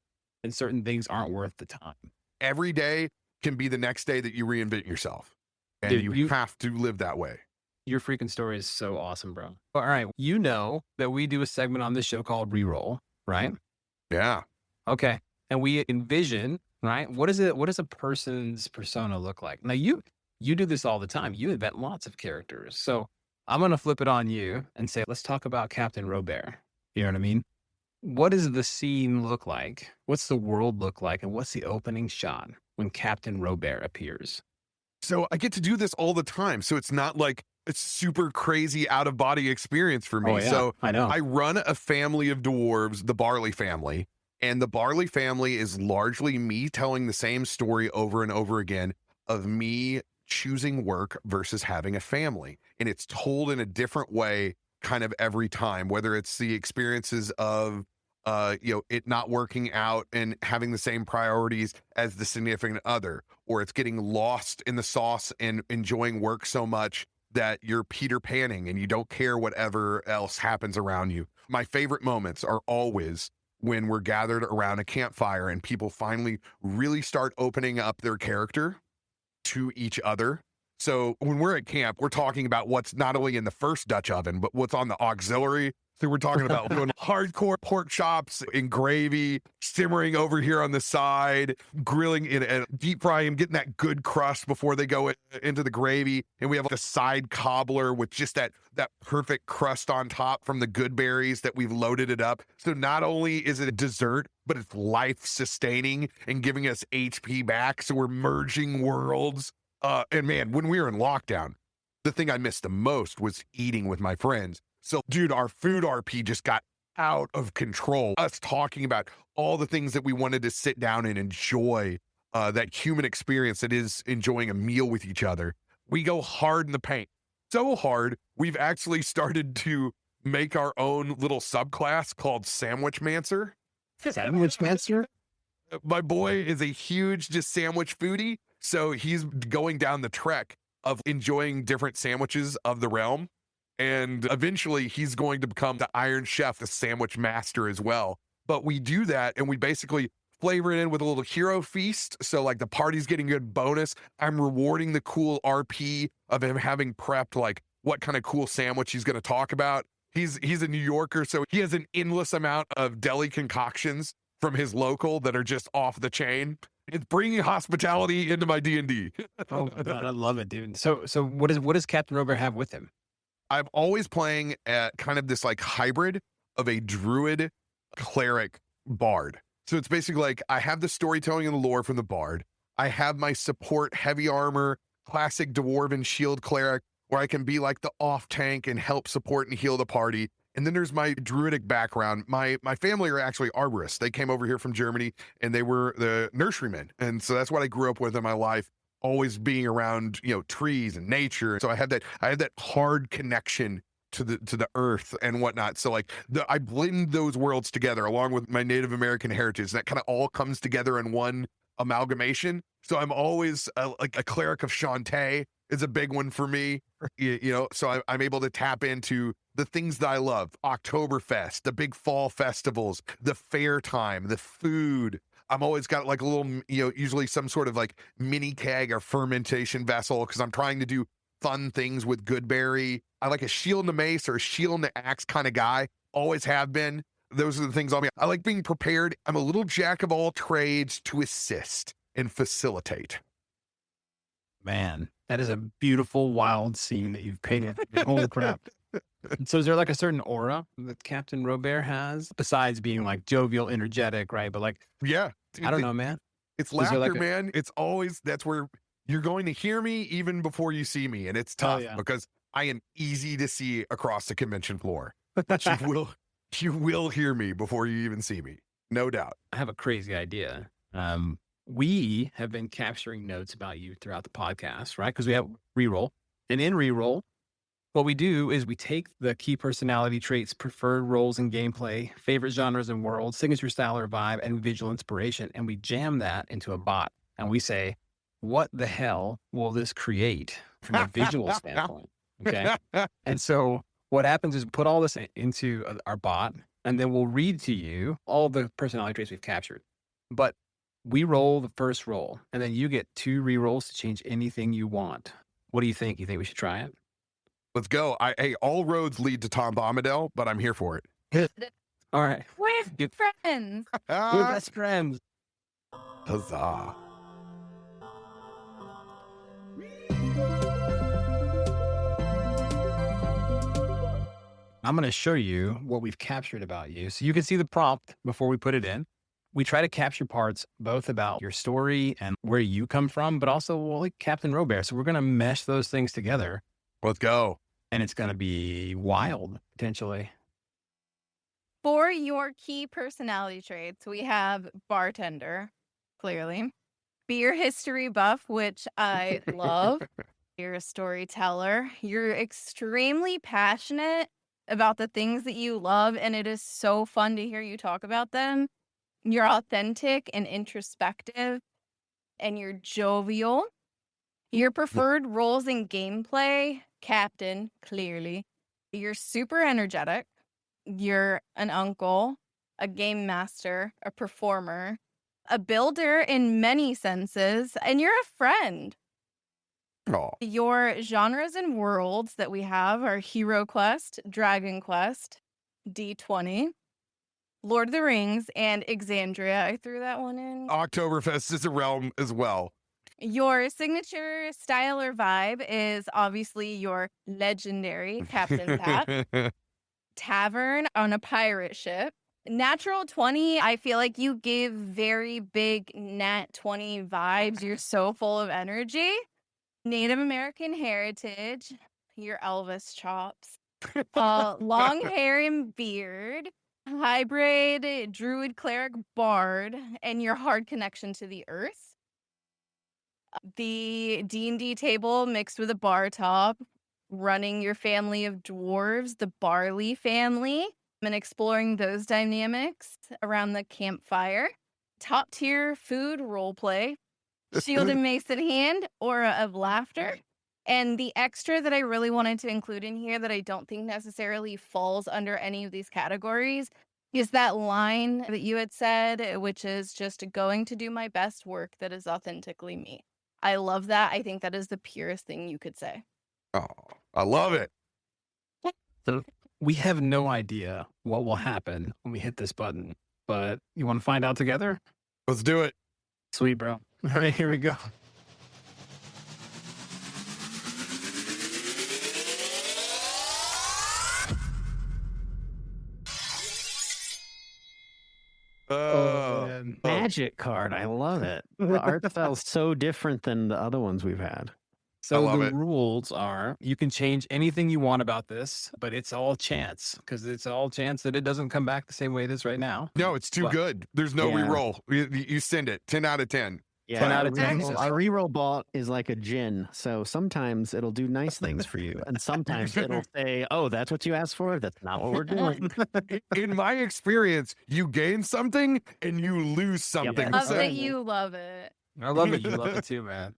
Speaker 2: and certain things aren't worth the time.
Speaker 1: Every day can be the next day that you reinvent yourself. And
Speaker 2: Dude,
Speaker 1: you have to live that way.
Speaker 2: Your freaking story is so awesome, bro. All right. You know that we do a segment on this show called ReRoll, right?
Speaker 1: Yeah.
Speaker 2: Okay. And we envision, right? What does a person's persona look like? Now you do this all the time. You invent lots of characters. So I'm going to flip it on you and say, let's talk about Captain RoBear. You know what I mean? What does the scene look like? What's the world look like? And what's the opening shot when Captain RoBear appears?
Speaker 1: So I get to do this all the time. So it's not like a super crazy out of body experience for me.
Speaker 2: Oh, yeah,
Speaker 1: So
Speaker 2: I know.
Speaker 1: I run a family of dwarves, the Barley family. And the Barley family is largely me telling the same story over and over again of me choosing work versus having a family. And it's told in a different way kind of every time, whether it's the experiences of it not working out and having the same priorities as the significant other, or it's getting lost in the sauce and enjoying work so much that you're Peter Panning and you don't care whatever else happens around you. My favorite moments are always when we're gathered around a campfire and people finally really start opening up their character to each other. So when we're at camp, we're talking about what's not only in the first Dutch oven, but what's on the auxiliary. So we're talking about doing hardcore pork chops in gravy, simmering over here on the side, grilling in and deep frying, getting that good crust before they go into the gravy. And we have like a side cobbler with just that perfect crust on top from the good berries that we've loaded it up. So not only is it a dessert, but it's life sustaining and giving us HP back. So we're merging worlds. And man, when we were in lockdown, the thing I missed the most was eating with my friends. So, dude, our food RP just got out of control. Us talking about all the things that we wanted to sit down and enjoy, that human experience that is enjoying a meal with each other. We go hard in the paint. So hard, we've actually started to make our own little subclass called Sandwich Mancer.
Speaker 2: Sandwich Master?
Speaker 1: My boy is a huge just sandwich foodie. So he's going down the trek of enjoying different sandwiches of the realm. And eventually he's going to become the Iron Chef, the sandwich master as well. But we do that and we basically flavor it in with a little hero feast. So like the party's getting a good bonus. I'm rewarding the cool RP of him having prepped like what kind of cool sandwich he's going to talk about. He's a New Yorker, so he has an endless amount of deli concoctions from his local that are just off the chain. It's bringing hospitality into my D&D.
Speaker 2: Oh my God, I love it, dude. So what does Captain RoBear have with him?
Speaker 1: I'm always playing at kind of this like hybrid of a druid cleric bard. So it's basically like I have the storytelling and the lore from the bard. I have my support heavy armor, classic dwarven shield cleric, where I can be like the off tank and help support and heal the party. And then there's my druidic background. My family are actually arborists. They came over here from Germany and they were the nurserymen. And so that's what I grew up with in my life, always being around, trees and nature. So I had that hard connection to the earth and whatnot. So like I blend those worlds together along with my Native American heritage. That kind of all comes together in one amalgamation. So I'm always like a cleric of Shantae is a big one for me. So I'm able to tap into the things that I love. Oktoberfest, the big fall festivals, the fair time, the food. I'm always got like a little, usually some sort of like mini keg or fermentation vessel because I'm trying to do fun things with Goodberry. I like a shield and a mace or a shield and an axe kind of guy. Always have been. Those are the things I like being prepared. I'm a little jack of all trades to assist. and facilitate.
Speaker 2: Man, that is a beautiful, wild scene that you've painted. Holy crap. So is there like a certain aura that Captain RoBear has besides being like jovial, energetic, right? But like,
Speaker 1: Yeah.
Speaker 2: I don't know, man.
Speaker 1: It's
Speaker 2: Is there
Speaker 1: laughter,
Speaker 2: like
Speaker 1: man. It's always, that's where you're going to hear me even before you see me. And it's tough
Speaker 2: yeah.
Speaker 1: because I am easy to see across the convention floor. But you will hear me before you even see me. No doubt.
Speaker 2: I have a crazy idea. We have been capturing notes about you throughout the podcast, right? Because we have ReRoll. And in ReRoll, what we do is we take the key personality traits, preferred roles in gameplay, favorite genres and worlds, signature style or vibe, and visual inspiration, and we jam that into a bot. And we say, what the hell will this create from a visual standpoint? Okay. And so what happens is put all this into our bot, and then we'll read to you all the personality traits we've captured. But we roll the first roll, and then you get 2 re-rolls to change anything you want. What do you think? You think we should try it?
Speaker 1: Let's go. Hey, all roads lead to Tom Bombadil, but I'm here for it.
Speaker 2: All right.
Speaker 5: We're friends.
Speaker 2: We're best friends.
Speaker 1: Huzzah.
Speaker 2: I'm going to show you what we've captured about you. So you can see the prompt before we put it in. We try to capture parts both about your story and where you come from, but also like Captain RoBear. So we're going to mesh those things together.
Speaker 1: Let's go.
Speaker 2: And it's going to be wild, potentially.
Speaker 5: For your key personality traits, we have bartender, clearly. Beer history buff, which I love. You're a storyteller. You're extremely passionate about the things that you love, and it is so fun to hear you talk about them. You're authentic and introspective, and you're jovial. Your preferred roles in gameplay, Captain, clearly. You're super energetic. You're an uncle, a game master, a performer, a builder in many senses, and you're a friend.
Speaker 1: Oh.
Speaker 5: Your genres and worlds that we have are HeroQuest, Dragon Quest, D20, Lord of the Rings, and Exandria. I threw that one in.
Speaker 1: Oktoberfest is a realm as well.
Speaker 5: Your signature style or vibe is obviously your legendary Captain Pat. Tavern on a pirate ship. Natural 20, I feel like you give very big nat 20 vibes. You're so full of energy. Native American heritage, your Elvis chops. Long hair and beard. Hybrid druid cleric bard, and your hard connection to the earth. The D&D table mixed with a bar top, running your family of dwarves, the Barley family, and exploring those dynamics around the campfire. Top tier food roleplay, shield and mace in hand, aura of laughter. And the extra that I really wanted to include in here that I don't think necessarily falls under any of these categories is that line that you had said, which is just going to do my best work that is authentically me. I love that. I think that is the purest thing you could say.
Speaker 1: Oh, I love it.
Speaker 2: So we have no idea what will happen when we hit this button, but you want to find out together?
Speaker 1: Let's do it.
Speaker 2: Sweet, bro. All right, here we go.
Speaker 3: Oh, magic card. I love it. The art style's so different than the other ones we've had.
Speaker 2: So
Speaker 1: love
Speaker 2: the
Speaker 1: it.
Speaker 2: rules are you can change anything you want about this, but it's all chance because it's all chance that it doesn't come back the same way it is right now.
Speaker 1: No, it's too
Speaker 2: But-
Speaker 1: good. There's no
Speaker 3: Yeah.
Speaker 1: reroll. You send it. 10 out of 10.
Speaker 3: Yeah,
Speaker 2: 10 out
Speaker 3: our
Speaker 2: of 10.
Speaker 3: reroll- Our reroll bot is like a gin. So sometimes it'll do nice things for you. And sometimes it'll say, oh, that's what you asked for? That's not what we're doing.
Speaker 1: In my experience, you gain something and you lose something.
Speaker 5: Love
Speaker 1: So-
Speaker 5: that you love it.
Speaker 2: I love it. You love it too, man.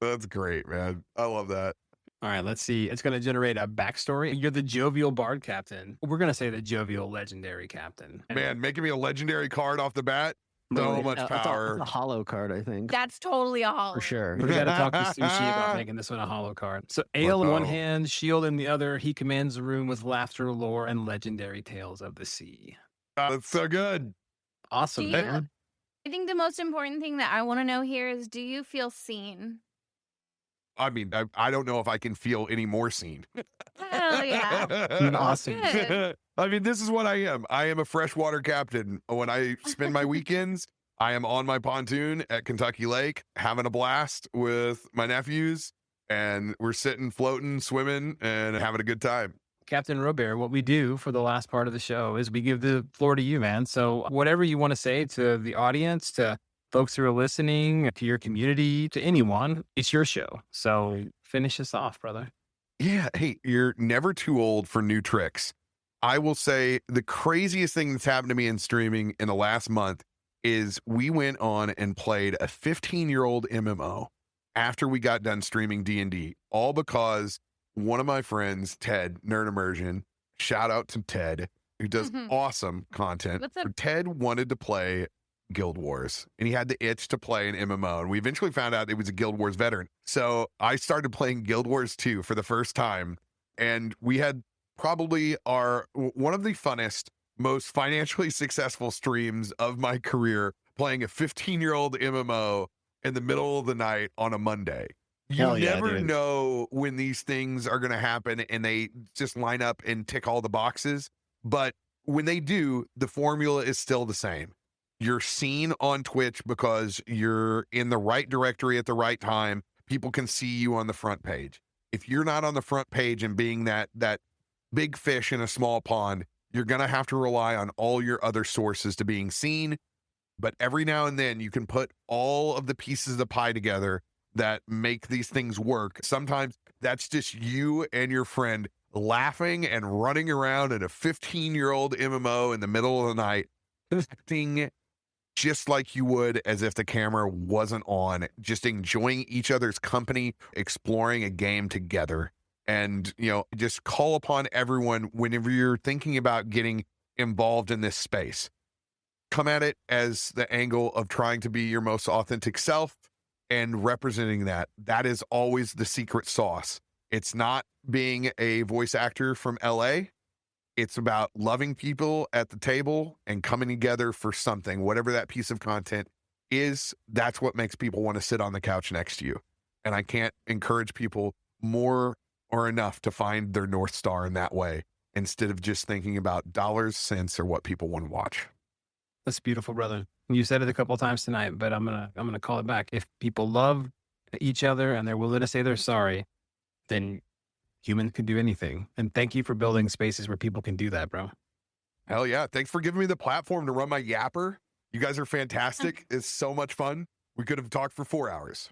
Speaker 1: That's great, man. I love that.
Speaker 2: All right, let's see. It's going to generate a backstory. You're the jovial bard captain. We're going to say the jovial legendary captain.
Speaker 1: Man, making me a legendary card off the bat. So
Speaker 2: Really?
Speaker 1: much
Speaker 3: It's
Speaker 1: power.
Speaker 3: a hollow card, I think.
Speaker 5: That's totally a hollow.
Speaker 3: For sure.
Speaker 2: We got to talk to Sushi about making this one a hollow card. So ale in one
Speaker 1: Uh-oh.
Speaker 2: hand, shield in the other. He commands the room with laughter, lore, and legendary tales of the sea.
Speaker 1: That's so good.
Speaker 2: Awesome,
Speaker 5: Do you-
Speaker 2: man.
Speaker 5: I think the most important thing that I want to know here is, do you feel seen?
Speaker 1: I mean, I don't know if I can feel any more seen.
Speaker 5: Hell yeah.
Speaker 2: Awesome.
Speaker 5: Good.
Speaker 1: I mean, this is what I am. I am a freshwater captain. When I spend my weekends, I am on my pontoon at Kentucky Lake having a blast with my nephews, and we're sitting, floating, swimming, and having a good time.
Speaker 2: Captain RoBear, what we do for the last part of the show is we give the floor to you, man. So whatever you want to say to the audience, to folks who are listening, to your community, to anyone, it's your show. So finish us off, brother.
Speaker 1: Yeah. Hey, you're never too old for new tricks. I will say the craziest thing that's happened to me in streaming in the last month is we went on and played a 15-year-old MMO after we got done streaming D&D, all because one of my friends, Ted, Nerd Immersion, shout out to Ted, who does awesome content.
Speaker 5: What's up?
Speaker 1: Ted wanted to play Guild Wars, and he had the itch to play an MMO, and we eventually found out it was a Guild Wars veteran. So I started playing Guild Wars 2 for the first time, and we had probably one of the funnest, most financially successful streams of my career, playing a 15-year-old MMO in the middle of the night on a Monday. You
Speaker 3: Hell yeah,
Speaker 1: never
Speaker 3: dude.
Speaker 1: know when these things are going to happen, and they just line up and tick all the boxes. But when they do, the formula is still the same. You're seen on Twitch because you're in the right directory at the right time. People can see you on the front page. If you're not on the front page and being that big fish in a small pond, you're going to have to rely on all your other sources to being seen. But every now and then you can put all of the pieces of the pie together that make these things work. Sometimes that's just you and your friend laughing and running around in a 15-year-old MMO in the middle of the night, acting just like you would as if the camera wasn't on, just enjoying each other's company, exploring a game together. And, just call upon everyone whenever you're thinking about getting involved in this space. Come at it as the angle of trying to be your most authentic self and representing that. That is always the secret sauce. It's not being a voice actor from LA. It's about loving people at the table and coming together for something, whatever that piece of content is. That's what makes people want to sit on the couch next to you. And I can't encourage people more or enough to find their North Star in that way, instead of just thinking about dollars, cents, or what people want to watch.
Speaker 2: That's beautiful, brother. You said it a couple of times tonight, but I'm gonna call it back. If people love each other and they're willing to say they're sorry, then humans can do anything. And thank you for building spaces where people can do that, bro.
Speaker 1: Hell yeah. Thanks for giving me the platform to run my yapper. You guys are fantastic. It's so much fun. We could have talked for 4 hours.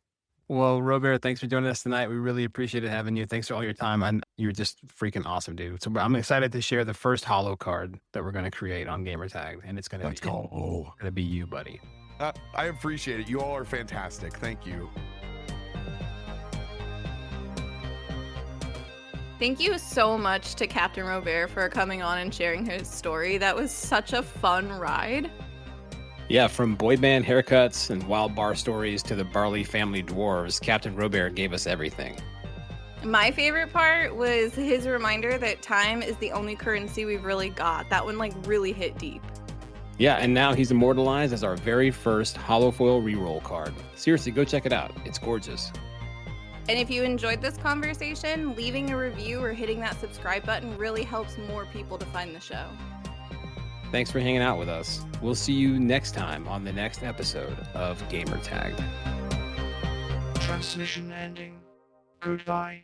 Speaker 2: Well, RoBear, thanks for joining us tonight. We really appreciated having you. Thanks for all your time. And you're just freaking awesome, dude. So I'm excited to share the first holo card that we're going to create on Gamertag. And it's going to be you, buddy.
Speaker 1: I appreciate it. You all are fantastic. Thank you.
Speaker 4: Thank you so much to Captain RoBear for coming on and sharing his story. That was such a fun ride.
Speaker 2: Yeah, from boy band haircuts and wild bar stories to the Barley family dwarves, Captain RoBear gave us everything.
Speaker 4: My favorite part was his reminder that time is the only currency we've really got. That one really hit deep.
Speaker 2: Yeah, and now he's immortalized as our very first holofoil reroll card. Seriously, go check it out. It's gorgeous.
Speaker 4: And if you enjoyed this conversation, leaving a review or hitting that subscribe button really helps more people to find the show.
Speaker 2: Thanks for hanging out with us. We'll see you next time on the next episode of Gamertagged.
Speaker 6: Transmission ending. Goodbye.